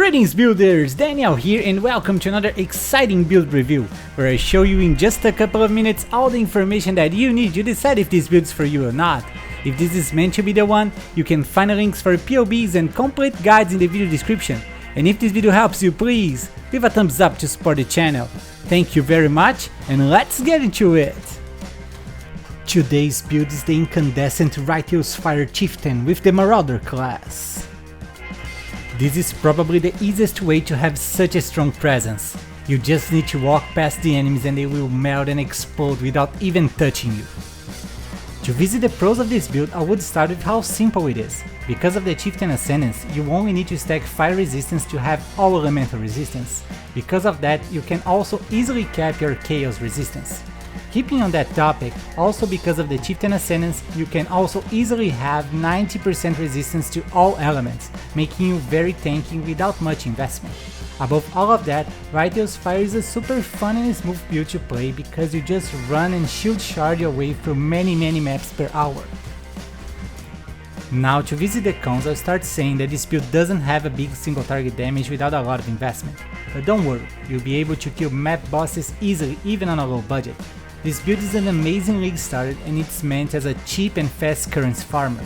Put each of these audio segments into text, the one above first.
Greetings builders, Daniel here and welcome to another exciting build review, where I show you in just a couple of minutes all the information that you need to decide if this build's for you or not. If this is meant to be the one, you can find the links for POBs and complete guides in the video description. And if this video helps you, please leave a thumbs up to support the channel. Thank you very much and let's get into it! Today's build is the incandescent Righteous Fire Chieftain with the Marauder class. This is probably the easiest way to have such a strong presence. You just need to walk past the enemies and they will melt and explode without even touching you. To visit the pros of this build, I would start with how simple it is. Because of the Chieftain Ascendance, you only need to stack fire resistance to have all elemental resistance. Because of that, you can also easily cap your chaos resistance. Keeping on that topic, also because of the Chieftain Ascendance, you can also easily have 90% resistance to all elements, making you very tanky without much investment. Above all of that, Righteous Fire is a super fun and smooth build to play because you just run and shield shard your way through many maps per hour. Now to visit the cons, I'll start saying that this build doesn't have a big single target damage without a lot of investment. But don't worry, you'll be able to kill map bosses easily even on a low budget. This build is an amazing league starter and it's meant as a cheap and fast currency farmer.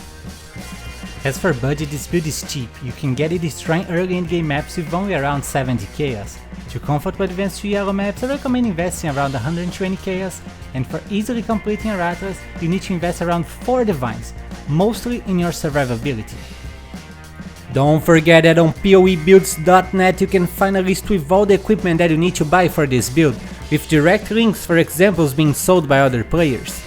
As for budget, this build is cheap, you can get it destroying early endgame maps with only around 70 chaos. To comfortably advance to yellow maps, I recommend investing around 120 chaos, and for easily completing erratas, you need to invest around 4 divines, mostly in your survivability. Don't forget that on PoEbuilds.net you can find a list with all the equipment that you need to buy for this build, with direct links for examples being sold by other players.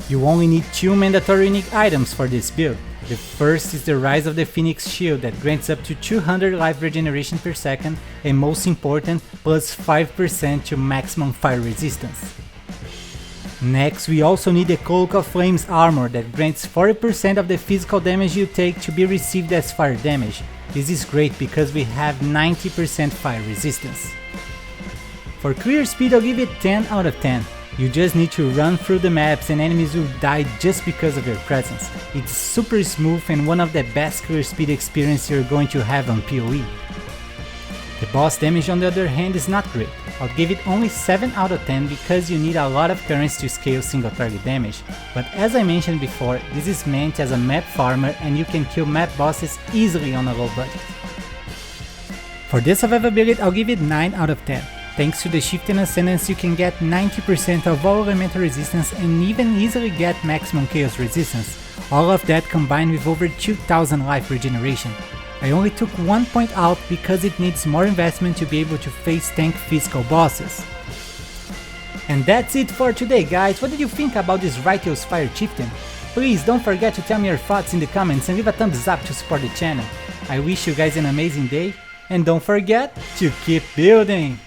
You only need 2 mandatory unique items for this build. The first is the Rise of the Phoenix Shield that grants up to 200 life regeneration per second and, most important, plus 5% to maximum fire resistance. Next, we also need the Cloak of Flames armor that grants 40% of the physical damage you take to be received as fire damage. This is great because we have 90% fire resistance. For clear speed, I'll give it 10 out of 10. You just need to run through the maps and enemies will die just because of your presence. It's super smooth and one of the best clear speed experience you're going to have on PoE. The boss damage on the other hand is not great. I'll give it only 7 out of 10 because you need a lot of currency to scale single target damage, but as I mentioned before, this is meant as a map farmer and you can kill map bosses easily on a low budget. For the survivability, I'll give it 9 out of 10. Thanks to the Chieftain Ascendance, you can get 90% of all elemental resistance and even easily get maximum chaos resistance, all of that combined with over 2000 life regeneration. I only took 1 point out because it needs more investment to be able to face tank physical bosses. And that's it for today guys, what did you think about this Righteous Fire Chieftain? Please don't forget to tell me your thoughts in the comments and leave a thumbs up to support the channel. I wish you guys an amazing day and don't forget to keep building!